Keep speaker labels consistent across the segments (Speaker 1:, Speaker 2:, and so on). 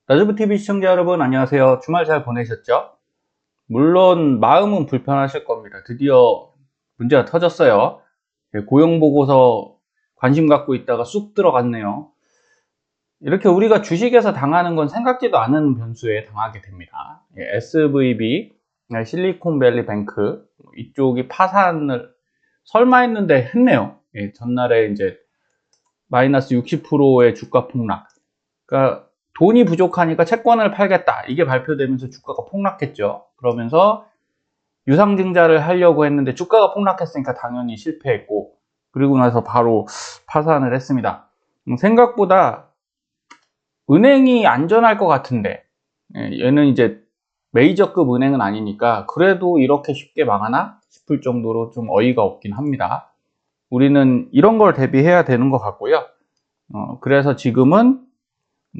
Speaker 1: 나주부TV 시청자 여러분 안녕하세요. 주말 잘 보내셨죠? 물론 마음은 불편하실 겁니다. 드디어 문제가 터졌어요. 고용보고서 관심 갖고 있다가 쑥 들어갔네요. 이렇게 우리가 주식에서 당하는 건 생각지도 않은 변수에 당하게 됩니다. SVB, 실리콘밸리 뱅크 이쪽이 파산을 설마 했는데 했네요. 전날에 이제 마이너스 60%의 주가 폭락. 그러니까 돈이 부족하니까 채권을 팔겠다. 이게 발표되면서 주가가 폭락했죠. 그러면서 유상증자를 하려고 했는데 주가가 폭락했으니까 당연히 실패했고, 그리고 나서 바로 파산을 했습니다. 생각보다 은행이 안전할 것 같은데, 얘는 이제 메이저급 은행은 아니니까 그래도 이렇게 쉽게 망하나 싶을 정도로 좀 어이가 없긴 합니다. 우리는 이런 걸 대비해야 되는 것 같고요. 그래서 지금은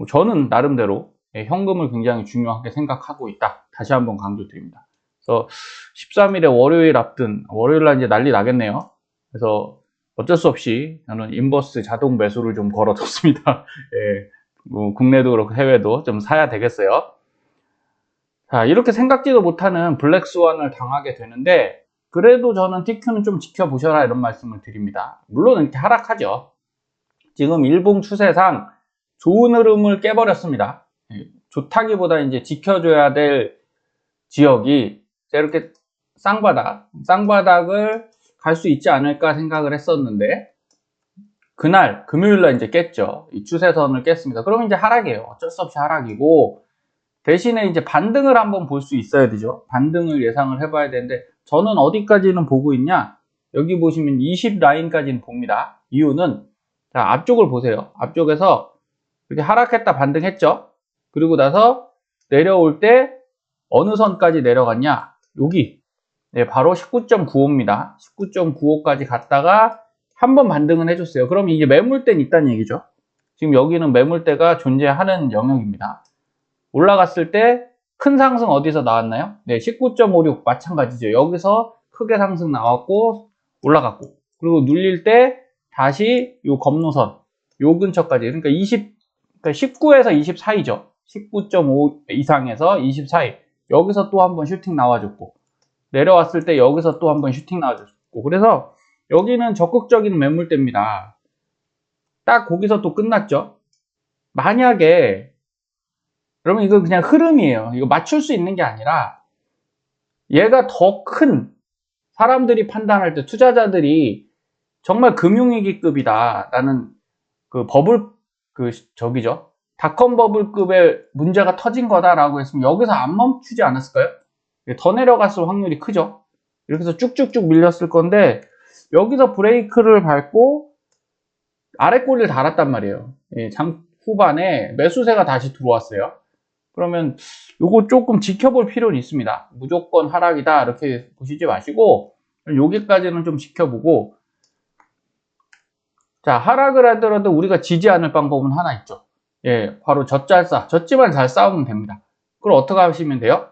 Speaker 1: 저는 나름대로 현금을 굉장히 중요하게 생각하고 있다. 다시 한번 강조드립니다. 그래서 13일에 월요일 앞둔 월요일날 이제 난리 나겠네요. 그래서 어쩔 수 없이 저는 인버스 자동 매수를 좀 걸어뒀습니다. 예, 뭐 국내도 그렇고 해외도 좀 사야 되겠어요. 자, 이렇게 생각지도 못하는 블랙스완을 당하게 되는데 그래도 저는 TQ는 좀 지켜보셔라 이런 말씀을 드립니다. 물론 이렇게 하락하죠. 지금 일봉 추세상 좋은 흐름을 깨버렸습니다. 좋다기보다 이제 지켜줘야 될 지역이 이렇게 쌍바닥을 갈 수 있지 않을까 생각을 했었는데 그날 금요일날 이제 깼죠. 이 추세선을 깼습니다. 그러면 이제 하락이에요. 어쩔 수 없이 하락이고 대신에 이제 반등을 한번 볼 수 있어야 되죠. 반등을 예상을 해봐야 되는데 저는 어디까지는 보고 있냐? 여기 보시면 20 라인까지는 봅니다. 이유는 자, 앞쪽을 보세요. 앞쪽에서 이렇게 하락했다 반등했죠. 그리고 나서 내려올 때 어느 선까지 내려갔냐? 여기 바로 19.95입니다. 19.95까지 갔다가 한번 반등은 해줬어요. 그럼 이게 매물대는 있다는 얘기죠. 지금 여기는 매물대가 존재하는 영역입니다. 올라갔을 때 큰 상승 어디서 나왔나요? 네, 19.56 마찬가지죠. 여기서 크게 상승 나왔고 올라갔고 그리고 눌릴 때 다시 요 검노선 요 근처까지 그러니까 19에서 20 사이죠. 19.5 이상에서 20 사이 여기서 또 한번 슈팅 나와줬고 내려왔을 때 여기서 또 한번 슈팅 나와줬고 그래서 여기는 적극적인 매물대입니다. 딱 거기서 또 끝났죠. 만약에 그러면 이거 그냥 흐름이에요. 이거 맞출 수 있는 게 아니라 얘가 더 큰 사람들이 판단할 때 투자자들이 정말 금융위기급이다. 라는 그 버블 저기죠. 닷컴 버블급의 문제가 터진 거다라고 했으면 여기서 안 멈추지 않았을까요? 더 내려갔을 확률이 크죠. 이렇게 해서 쭉쭉쭉 밀렸을 건데 여기서 브레이크를 밟고 아래 꼬리를 달았단 말이에요. 장 후반에 매수세가 다시 들어왔어요. 그러면 요거 조금 지켜볼 필요는 있습니다. 무조건 하락이다 이렇게 보시지 마시고 여기까지는 좀 지켜보고 자 하락을 하더라도 우리가 지지 않을 방법은 하나 있죠. 바로 젖지만 잘 싸우면 됩니다. 그걸 어떻게 하시면 돼요?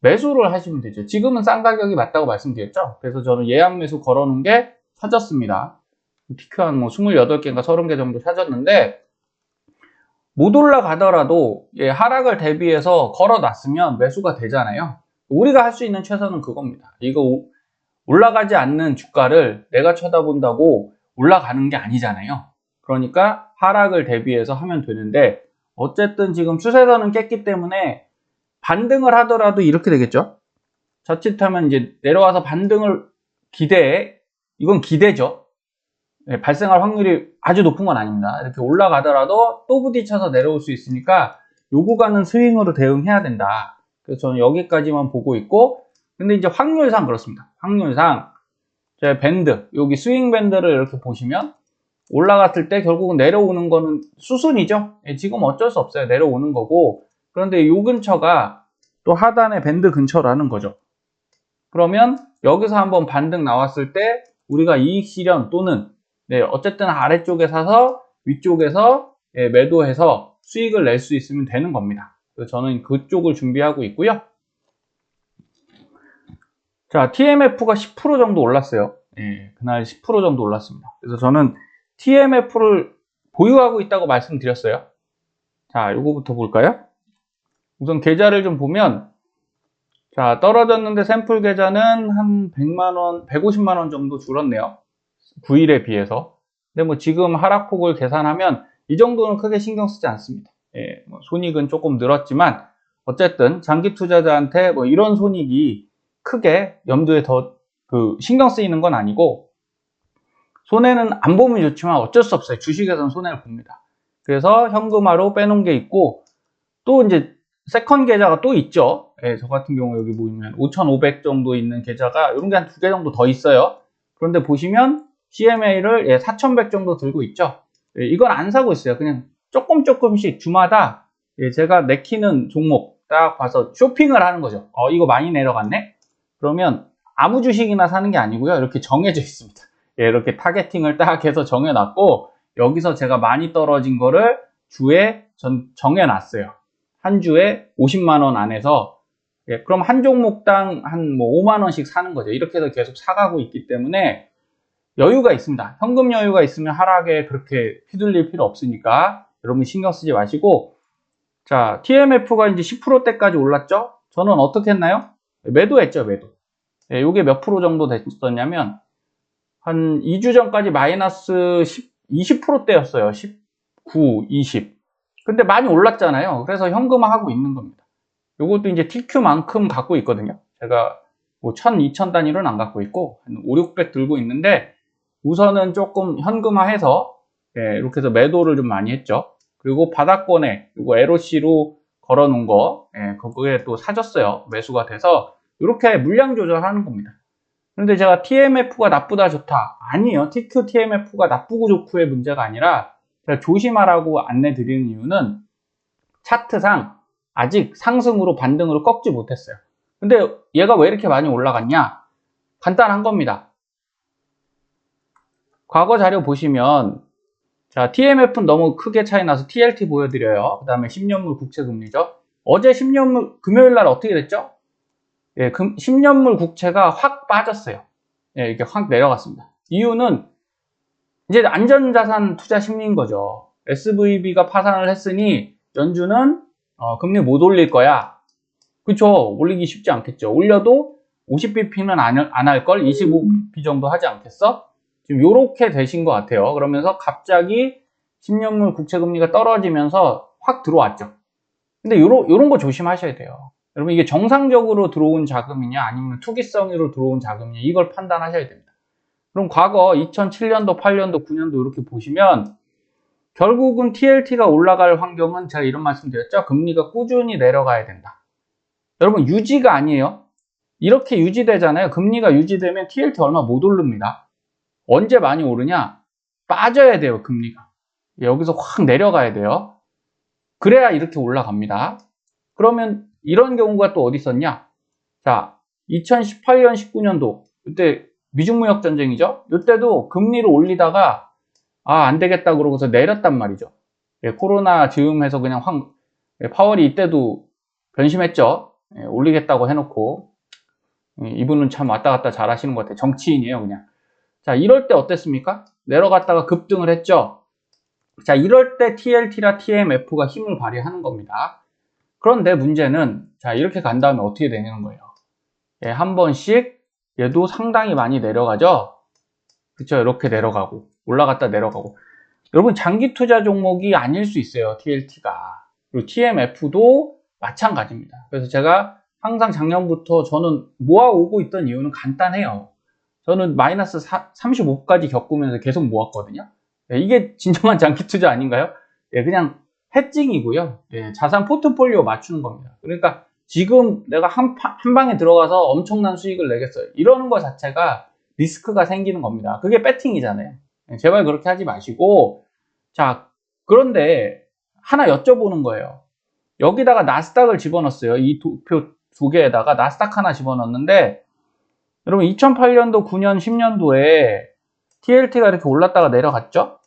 Speaker 1: 매수를 하시면 되죠. 지금은 싼 가격이 맞다고 말씀드렸죠. 그래서 저는 예약 매수 걸어놓은 게 사졌습니다. 티켓 한 28개인가 30개 정도 사졌는데 못 올라가더라도 하락을 대비해서 걸어놨으면 매수가 되잖아요. 우리가 할 수 있는 최선은 그겁니다. 이거 올라가지 않는 주가를 내가 쳐다본다고 올라가는 게 아니잖아요. 그러니까 하락을 대비해서 하면 되는데 어쨌든 지금 추세선은 깼기 때문에 반등을 하더라도 이렇게 되겠죠. 자칫하면 이제 내려와서 반등을 기대해. 이건 기대죠. 발생할 확률이 아주 높은 건 아닙니다. 이렇게 올라가더라도 또 부딪혀서 내려올 수 있으니까 요 구간은 스윙으로 대응해야 된다. 그래서 저는 여기까지만 보고 있고 근데 이제 확률상 그렇습니다. 확률상 제 밴드 여기 스윙 밴드를 이렇게 보시면 올라갔을 때 결국은 내려오는 거는 수순이죠. 지금 어쩔 수 없어요. 내려오는 거고 그런데 요 근처가 또 하단의 밴드 근처라는 거죠. 그러면 여기서 한번 반등 나왔을 때 우리가 이익 실현 또는 어쨌든 아래쪽에 사서 위쪽에서 매도해서 수익을 낼 수 있으면 되는 겁니다. 그래서 저는 그쪽을 준비하고 있고요. 자, TMF가 10% 정도 올랐어요. 그날 10% 정도 올랐습니다. 그래서 저는 TMF를 보유하고 있다고 말씀드렸어요. 자, 요거부터 볼까요? 우선 계좌를 좀 보면, 자, 떨어졌는데 샘플 계좌는 한 100만원, 150만원 정도 줄었네요. 9일에 비해서. 근데 뭐 지금 하락폭을 계산하면 이 정도는 크게 신경 쓰지 않습니다. 예, 뭐 손익은 조금 늘었지만 어쨌든 장기 투자자한테 뭐 이런 손익이 크게 염두에 더 신경 쓰이는 건 아니고, 손해는 안 보면 좋지만 어쩔 수 없어요. 주식에서는 손해를 봅니다. 그래서 현금화로 빼놓은 게 있고, 또 이제 세컨 계좌가 또 있죠. 예, 저 같은 경우 여기 보면 5,500 정도 있는 계좌가 이런 게 한 2개 정도 더 있어요. 그런데 보시면 CMA를 4,100 정도 들고 있죠. 예, 이건 안 사고 있어요. 그냥 조금씩 주마다 제가 내키는 종목 딱 봐서 쇼핑을 하는 거죠. 이거 많이 내려갔네? 그러면 아무 주식이나 사는 게 아니고요. 이렇게 정해져 있습니다. 예, 이렇게 타겟팅을 딱 해서 정해놨고, 여기서 제가 많이 떨어진 거를 주에 정해놨어요. 한 주에 50만원 안에서, 예, 그럼 한 종목당 한 뭐 5만원씩 사는 거죠. 이렇게 해서 계속 사가고 있기 때문에 여유가 있습니다. 현금 여유가 있으면 하락에 그렇게 휘둘릴 필요 없으니까 여러분 신경 쓰지 마시고, 자, TMF가 이제 10%대까지 올랐죠? 저는 어떻게 했나요? 매도했죠, 매도. 예, 요게 몇 프로 정도 됐었냐면, 한 2주 전까지 마이너스 20%대였어요. 19, 20. 근데 많이 올랐잖아요. 그래서 현금화하고 있는 겁니다. 요것도 이제 TQ만큼 갖고 있거든요. 제가 뭐 1000, 2000 단위로는 안 갖고 있고, 한 5, 600 들고 있는데, 우선은 조금 현금화해서, 예, 이렇게 해서 매도를 좀 많이 했죠. 그리고 바닥권에, 이거 LOC로 걸어 놓은 거, 예, 그거에 또 사줬어요. 매수가 돼서, 이렇게 물량 조절하는 겁니다. 그런데 제가 TMF가 나쁘다 좋다, 아니에요. TQ TMF가 나쁘고 좋고의 문제가 아니라, 제가 조심하라고 안내 드리는 이유는 차트상 아직 상승으로 반등으로 꺾지 못했어요. 근데 얘가 왜 이렇게 많이 올라갔냐? 간단한 겁니다. 과거 자료 보시면, 자, TMF는 너무 크게 차이 나서 TLT 보여드려요. 그 다음에 10년물 국채금리죠. 어제 10년물, 금요일 날 어떻게 됐죠? 예, 10년물 국채가 확 빠졌어요. 예, 이렇게 확 내려갔습니다. 이유는 이제 안전자산 투자 심리인 거죠. SVB가 파산을 했으니 연준은 금리 못 올릴 거야. 그쵸? 올리기 쉽지 않겠죠. 올려도 50bp는 안 할 걸 25bp 정도 하지 않겠어? 지금 요렇게 되신 것 같아요. 그러면서 갑자기 10년물 국채금리가 떨어지면서 확 들어왔죠. 근데 요런 거 조심하셔야 돼요. 여러분, 이게 정상적으로 들어온 자금이냐 아니면 투기성으로 들어온 자금이냐, 이걸 판단하셔야 됩니다. 그럼 과거 2007년도, 8년도, 9년도 이렇게 보시면 결국은 TLT가 올라갈 환경은 제가 이런 말씀 드렸죠. 금리가 꾸준히 내려가야 된다. 여러분, 유지가 아니에요. 이렇게 유지되잖아요. 금리가 유지되면 TLT 얼마 못 오릅니다. 언제 많이 오르냐? 빠져야 돼요, 금리가. 여기서 확 내려가야 돼요. 그래야 이렇게 올라갑니다. 그러면 이런 경우가 또 어디 있었냐? 자, 2018년, 19년도, 이때 미중무역 전쟁이죠? 이때도 금리를 올리다가 안 되겠다 그러고서 내렸단 말이죠. 예, 코로나 즈음해서 그냥 확, 파월이 이때도 변심했죠. 예, 올리겠다고 해놓고. 이분은 참 왔다 갔다 잘 하시는 것 같아요. 정치인이에요, 그냥. 자, 이럴 때 어땠습니까? 내려갔다가 급등을 했죠. 자, 이럴 때 TLT나 TMF가 힘을 발휘하는 겁니다. 그런데 문제는, 자, 이렇게 간 다음에 어떻게 되는 거예요? 예, 한 번씩 얘도 상당히 많이 내려가죠. 그쵸? 이렇게 내려가고 올라갔다 내려가고. 여러분, 장기 투자 종목이 아닐 수 있어요, TLT가. 그리고 TMF도 마찬가지입니다. 그래서 제가 항상 작년부터 저는 모아오고 있던 이유는 간단해요. 저는 마이너스 35까지 겪으면서 계속 모았거든요. 예, 이게 진정한 장기 투자 아닌가요? 예, 그냥 해칭이고요. 예, 자산 포트폴리오 맞추는 겁니다. 그러니까 지금 내가 한 방에 들어가서 엄청난 수익을 내겠어요, 이러는 것 자체가 리스크가 생기는 겁니다. 그게 배팅이잖아요. 예, 제발 그렇게 하지 마시고. 자, 그런데 하나 여쭤보는 거예요. 여기다가 나스닥을 집어넣었어요. 이 표 두 개에다가 나스닥 하나 집어넣었는데, 여러분, 2008년도, 9년, 10년도에 TLT가 이렇게 올랐다가 내려갔죠?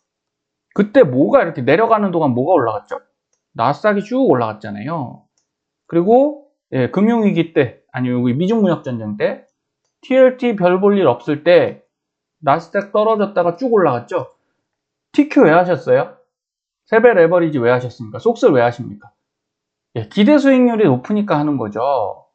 Speaker 1: 그때 뭐가 이렇게 내려가는 동안 뭐가 올라갔죠? 나스닥이 쭉 올라갔잖아요. 그리고 예, 금융위기 때, 아니 여기 미중무역전쟁 때 TLT 별 볼 일 없을 때 나스닥 떨어졌다가 쭉 올라갔죠. TQ 왜 하셨어요? 세배 레버리지 왜 하셨습니까? 속설 왜 하십니까? 기대 수익률이 높으니까 하는 거죠.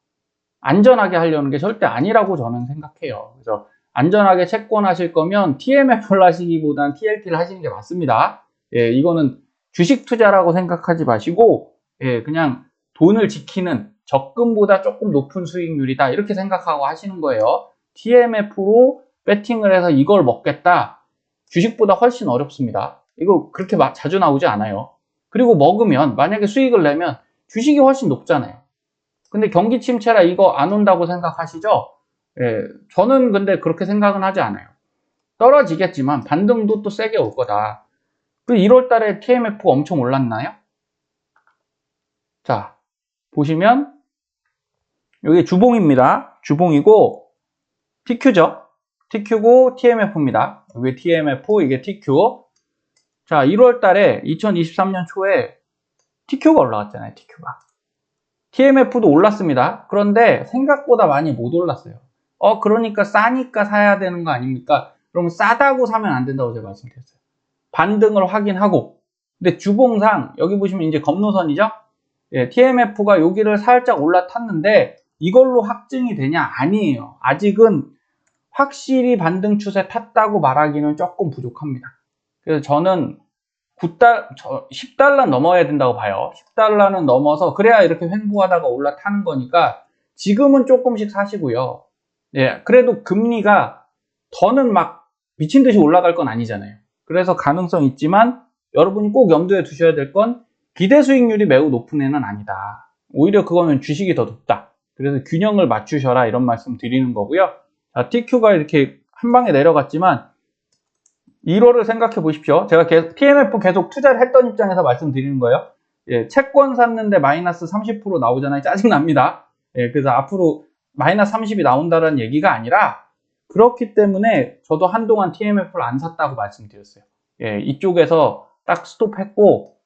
Speaker 1: 안전하게 하려는 게 절대 아니라고 저는 생각해요. 그래서 안전하게 채권 하실 거면 TMF를 하시기보단 TLT를 하시는 게 맞습니다. 이거는 주식 투자라고 생각하지 마시고, 그냥 돈을 지키는 적금보다 조금 높은 수익률이다. 이렇게 생각하고 하시는 거예요. TMF로 배팅을 해서 이걸 먹겠다. 주식보다 훨씬 어렵습니다. 이거 그렇게 자주 나오지 않아요. 그리고 먹으면, 만약에 수익을 내면 주식이 훨씬 높잖아요. 근데 경기 침체라 이거 안 온다고 생각하시죠? 저는 근데 그렇게 생각은 하지 않아요. 떨어지겠지만 반등도 또 세게 올 거다. 그 1월 달에 TMF 엄청 올랐나요? 자, 보시면 여기 주봉입니다. 주봉이고 TQ죠? TQ고 TMF입니다. 여기 TMF, 이게 TQ. 자, 1월 달에 2023년 초에 TQ가 올라갔잖아요. TQ가. TMF도 올랐습니다. 그런데 생각보다 많이 못 올랐어요. 그러니까 싸니까 사야 되는 거 아닙니까? 그러면 싸다고 사면 안 된다고 제가 말씀드렸어요. 반등을 확인하고. 근데 주봉상 여기 보시면 이제 검노선이죠? TMF가 여기를 살짝 올라탔는데 이걸로 확증이 되냐? 아니에요. 아직은 확실히 반등 추세 탔다고 말하기는 조금 부족합니다. 그래서 저는 10달러 넘어야 된다고 봐요. 10달러는 넘어서 그래야 이렇게 횡보하다가 올라타는 거니까 지금은 조금씩 사시고요. 그래도 금리가 더는 막 미친 듯이 올라갈 건 아니잖아요. 그래서 가능성 있지만 여러분이 꼭 염두에 두셔야 될 건 기대 수익률이 매우 높은 애는 아니다. 오히려 그거는 주식이 더 높다. 그래서 균형을 맞추셔라 이런 말씀 드리는 거고요. 자, TQ가 이렇게 한 방에 내려갔지만 1월을 생각해 보십시오. 제가 TMF 계속 투자를 했던 입장에서 말씀드리는 거예요. 채권 샀는데 마이너스 30% 나오잖아요. 짜증납니다. 그래서 앞으로 마이너스 30이 나온다는 얘기가 아니라 그렇기 때문에 저도 한동안 TMF를 안 샀다고 말씀드렸어요. 이쪽에서 딱 스톱했고,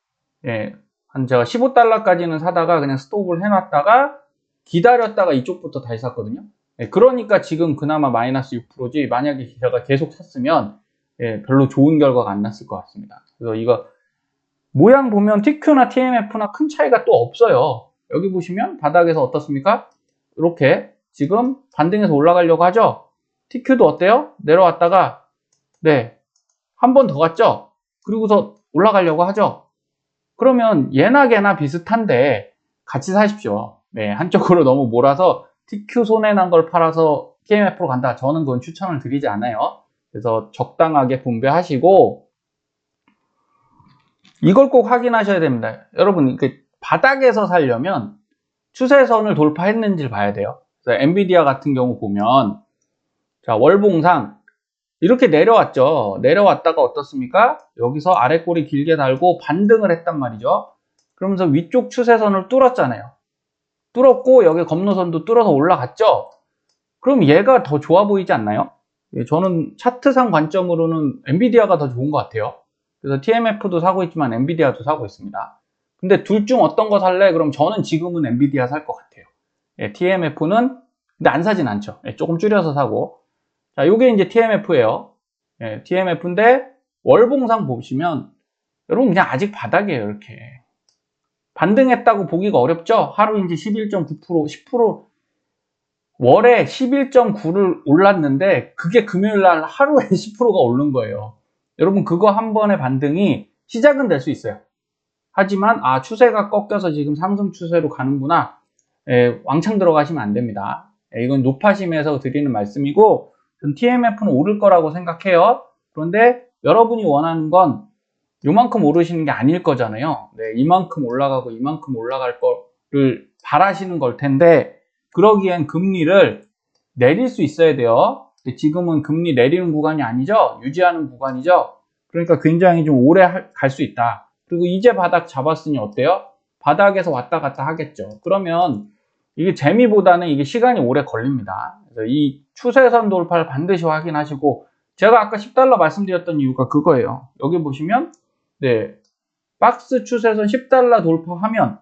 Speaker 1: 한 제가 15달러까지는 사다가 그냥 스톱을 해놨다가 기다렸다가 이쪽부터 다시 샀거든요. 그러니까 지금 그나마 마이너스 6%지 만약에 제가 계속 샀으면 별로 좋은 결과가 안 났을 것 같습니다. 그래서 이거 모양 보면 TQ나 TMF나 큰 차이가 또 없어요. 여기 보시면 바닥에서 어떻습니까? 이렇게 지금 반등해서 올라가려고 하죠. TQ도 어때요? 내려왔다가 한 번 더 갔죠. 그리고서 올라가려고 하죠. 그러면 예나 개나 비슷한데 같이 사십시오. 한쪽으로 너무 몰아서 TQ 손해난 걸 팔아서 TMF로 간다. 저는 그건 추천을 드리지 않아요. 그래서 적당하게 분배하시고 이걸 꼭 확인하셔야 됩니다. 여러분, 바닥에서 살려면 추세선을 돌파했는지를 봐야 돼요. 그래서 엔비디아 같은 경우 보면 자, 월봉상 이렇게 내려왔죠. 내려왔다가 어떻습니까? 여기서 아래 꼬리 길게 달고 반등을 했단 말이죠. 그러면서 위쪽 추세선을 뚫었잖아요. 뚫었고 여기 검노선도 뚫어서 올라갔죠. 그럼 얘가 더 좋아 보이지 않나요? 저는 차트상 관점으로는 엔비디아가 더 좋은 것 같아요. 그래서 TMF도 사고 있지만 엔비디아도 사고 있습니다. 근데 둘 중 어떤 거 살래? 그럼 저는 지금은 엔비디아 살 것 같아요. TMF는 근데 안 사진 않죠. 조금 줄여서 사고. 자, 요게 이제 TMF예요. TMF인데 월봉상 보시면 여러분 그냥 아직 바닥이에요. 이렇게 반등했다고 보기가 어렵죠. 하루 이제 11.9% 10% 월에 11.9를 올랐는데 그게 금요일날 하루에 10%가 오른 거예요. 여러분 그거 한 번의 반등이 시작은 될 수 있어요. 하지만 추세가 꺾여서 지금 상승 추세로 가는구나. 왕창 들어가시면 안 됩니다. 이건 높아심에서 드리는 말씀이고 TMF는 오를 거라고 생각해요. 그런데 여러분이 원하는 건 요만큼 오르시는 게 아닐 거잖아요. 이만큼 올라가고 이만큼 올라갈 거를 바라시는 걸 텐데 그러기엔 금리를 내릴 수 있어야 돼요. 근데 지금은 금리 내리는 구간이 아니죠. 유지하는 구간이죠. 그러니까 굉장히 좀 오래 갈 수 있다. 그리고 이제 바닥 잡았으니 어때요? 바닥에서 왔다 갔다 하겠죠. 그러면 이게 재미보다는 이게 시간이 오래 걸립니다. 그래서 이 추세선 돌파를 반드시 확인하시고 제가 아까 10달러 말씀드렸던 이유가 그거예요. 여기 보시면 박스 추세선 10달러 돌파하면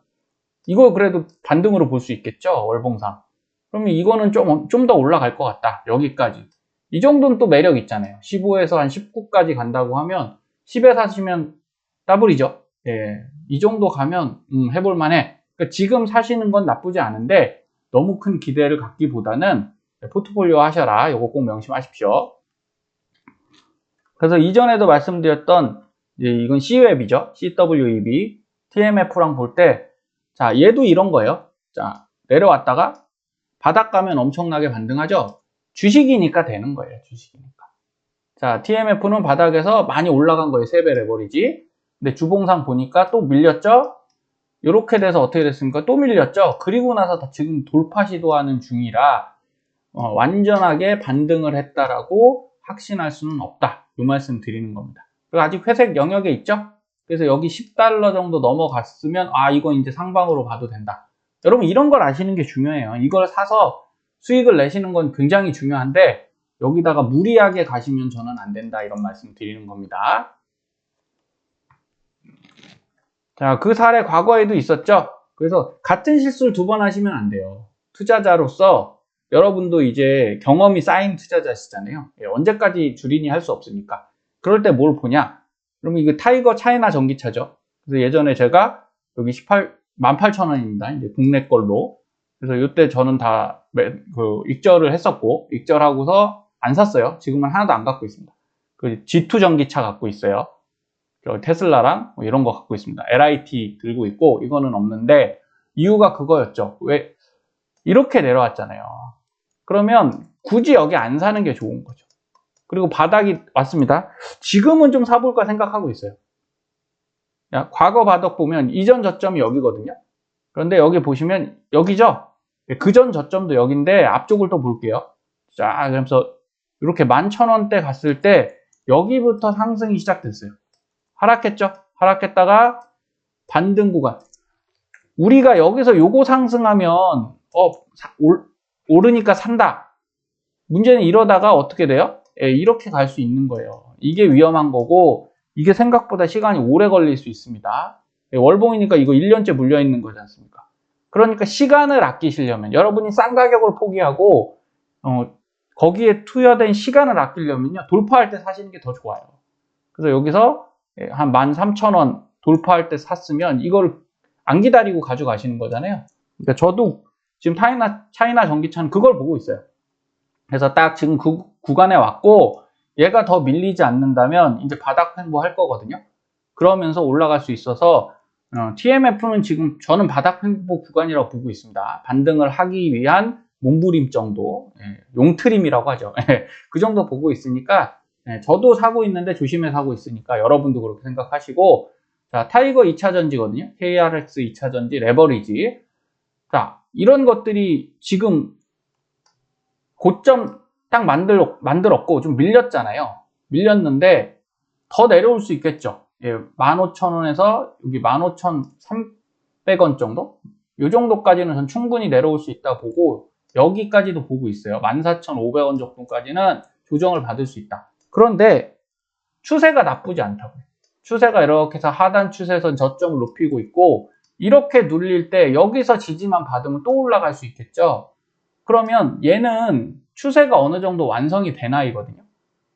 Speaker 1: 이거 그래도 반등으로 볼 수 있겠죠. 월봉상. 그러면 이거는 좀 더 올라갈 것 같다. 여기까지. 이 정도는 또 매력 있잖아요. 15에서 한 19까지 간다고 하면 10에 사시면 더블이죠. 이 정도 가면 해볼 만해. 그러니까 지금 사시는 건 나쁘지 않은데 너무 큰 기대를 갖기보다는 포트폴리오 하셔라. 이거 꼭 명심하십시오. 그래서 이전에도 말씀드렸던 이건 C웹이죠. CWEB, TMF랑 볼 때, 자, 얘도 이런 거예요. 자, 내려왔다가 바닥 가면 엄청나게 반등하죠. 주식이니까 되는 거예요. 주식이니까. 자, TMF는 바닥에서 많이 올라간 거예요. 3배 레버리지. 근데 주봉상 보니까 또 밀렸죠. 이렇게 돼서 어떻게 됐습니까? 또 밀렸죠. 그리고 나서 지금 돌파 시도하는 중이라 완전하게 반등을 했다라고 확신할 수는 없다. 이 말씀 드리는 겁니다. 그리고 아직 회색 영역에 있죠. 그래서 여기 10달러 정도 넘어갔으면 이건 이제 상방으로 봐도 된다. 여러분 이런 걸 아시는 게 중요해요. 이걸 사서 수익을 내시는 건 굉장히 중요한데 여기다가 무리하게 가시면 저는 안 된다. 이런 말씀 드리는 겁니다. 자, 그 사례 과거에도 있었죠. 그래서 같은 실수를 2번 하시면 안 돼요. 투자자로서 여러분도 이제 경험이 쌓인 투자자시잖아요. 언제까지 주린이 할 수 없으니까. 그럴 때 뭘 보냐? 그러면 이거 타이거 차이나 전기차죠. 그래서 예전에 제가 여기 18,000원입니다. 이제 국내 걸로. 그래서 이때 저는 다 익절을 했었고, 익절하고서 안 샀어요. 지금은 하나도 안 갖고 있습니다. 그 G2 전기차 갖고 있어요. 테슬라랑 이런 거 갖고 있습니다. LIT 들고 있고, 이거는 없는데, 이유가 그거였죠. 왜? 이렇게 내려왔잖아요. 그러면 굳이 여기 안 사는 게 좋은 거죠. 그리고 바닥이 왔습니다. 지금은 좀 사볼까 생각하고 있어요. 과거 바닥 보면 이전 저점이 여기거든요. 그런데 여기 보시면 여기죠. 그전 저점도 여기인데 앞쪽을 또 볼게요. 자, 그러면서 이렇게 11,000원대 갔을 때 여기부터 상승이 시작됐어요. 하락했죠. 하락했다가 반등 구간. 우리가 여기서 요거 상승하면 오르니까 산다. 문제는 이러다가 어떻게 돼요? 이렇게 갈 수 있는 거예요. 이게 위험한 거고 이게 생각보다 시간이 오래 걸릴 수 있습니다. 월봉이니까 이거 1년째 물려 있는 거지 않습니까? 그러니까 시간을 아끼시려면 여러분이 싼 가격을 포기하고 거기에 투여된 시간을 아끼려면요. 돌파할 때 사시는 게 더 좋아요. 그래서 여기서 한 13,000원 돌파할 때 샀으면 이걸 안 기다리고 가져가시는 거잖아요. 그러니까 저도 지금 차이나 전기차는 그걸 보고 있어요. 그래서 딱 지금 그 구간에 왔고 얘가 더 밀리지 않는다면 이제 바닥 횡보할 거거든요. 그러면서 올라갈 수 있어서 TMF는 지금 저는 바닥 횡보 구간이라고 보고 있습니다. 반등을 하기 위한 몸부림 정도, 용트림이라고 하죠. 그 정도 보고 있으니까 저도 사고 있는데 조심해 사고 있으니까 여러분도 그렇게 생각하시고, 자, 타이거 2차전지거든요. KRX 2차전지 레버리지. 자, 이런 것들이 지금 고점 딱 만들었고 좀 밀렸잖아요. 밀렸는데 더 내려올 수 있겠죠. 15,000원에서 여기 15,300원 정도? 이 정도까지는 전 충분히 내려올 수 있다 보고 여기까지도 보고 있어요. 14,500원 정도까지는 조정을 받을 수 있다. 그런데 추세가 나쁘지 않다고요. 추세가 이렇게 해서 하단 추세선 저점을 높이고 있고 이렇게 눌릴 때 여기서 지지만 받으면 또 올라갈 수 있겠죠. 그러면 얘는 추세가 어느 정도 완성이 된 아이거든요.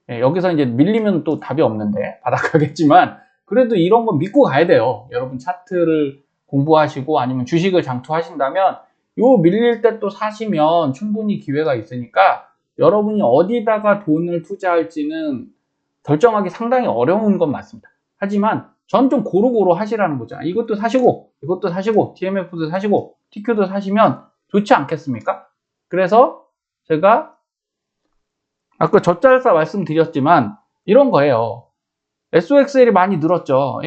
Speaker 1: 여기서 이제 밀리면 또 답이 없는데 바닥하겠지만 그래도 이런 거 믿고 가야 돼요. 여러분 차트를 공부하시고 아니면 주식을 장투하신다면 요 밀릴 때 또 사시면 충분히 기회가 있으니까 여러분이 어디다가 돈을 투자할지는 결정하기 상당히 어려운 건 맞습니다. 하지만 전 좀 고루고루 하시라는 거죠. 이것도 사시고 이것도 사시고 TMF도 사시고 TQ도 사시면 좋지 않겠습니까? 그래서 제가 아까 젖잘싸 말씀드렸지만 이런 거예요. SOXL이 많이 늘었죠.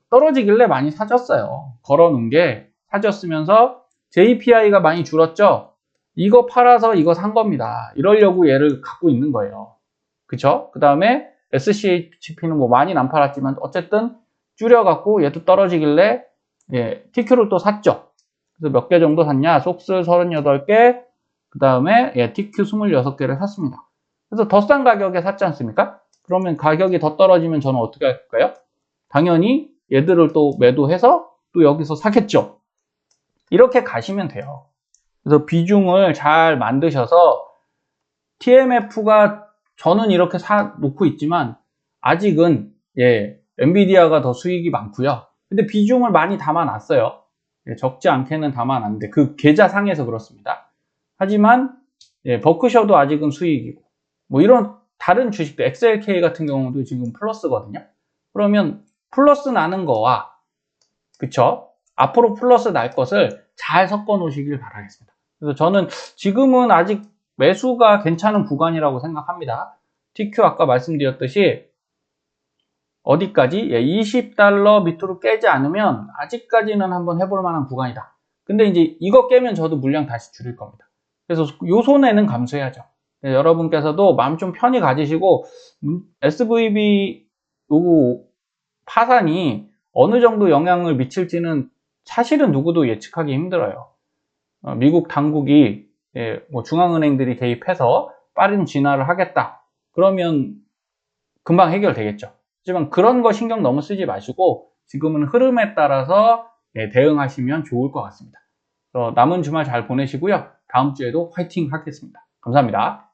Speaker 1: 떨어지길래 많이 사줬어요. 걸어놓은 게 사줬으면서 JPI가 많이 줄었죠. 이거 팔아서 이거 산 겁니다. 이러려고 얘를 갖고 있는 거예요. 그쵸? 그 다음에 SCHP는 뭐 많이는 안 팔았지만 어쨌든 줄여갖고 얘도 떨어지길래 TQ를 또 샀죠. 그래서 몇 개 정도 샀냐? 속스 38개, 그 다음에 TQ 26개를 샀습니다. 그래서 더 싼 가격에 샀지 않습니까? 그러면 가격이 더 떨어지면 저는 어떻게 할까요? 당연히 얘들을 또 매도해서 또 여기서 사겠죠. 이렇게 가시면 돼요. 그래서 비중을 잘 만드셔서 TMF가 저는 이렇게 사 놓고 있지만 아직은 엔비디아가 더 수익이 많고요. 근데 비중을 많이 담아 놨어요. 적지 않게는 담아놨는데 그 계좌상에서 그렇습니다. 하지만 버크셔도 아직은 수익이고 뭐 이런 다른 주식도 XLK 같은 경우도 지금 플러스거든요. 그러면 플러스 나는 거와 그쵸? 앞으로 플러스 날 것을 잘 섞어 놓으시길 바라겠습니다. 그래서 저는 지금은 아직 매수가 괜찮은 구간이라고 생각합니다. TQ 아까 말씀드렸듯이 어디까지? 20달러 밑으로 깨지 않으면 아직까지는 한번 해볼 만한 구간이다. 근데 이제 이거 깨면 저도 물량 다시 줄일 겁니다. 그래서 요 손해는 감수해야죠. 여러분께서도 마음 좀 편히 가지시고 SVB 요 파산이 어느 정도 영향을 미칠지는 사실은 누구도 예측하기 힘들어요. 미국 당국이 뭐 중앙은행들이 개입해서 빠른 진화를 하겠다. 그러면 금방 해결되겠죠. 하지만 그런 거 신경 너무 쓰지 마시고 지금은 흐름에 따라서 대응하시면 좋을 것 같습니다. 남은 주말 잘 보내시고요. 다음 주에도 화이팅 하겠습니다. 감사합니다.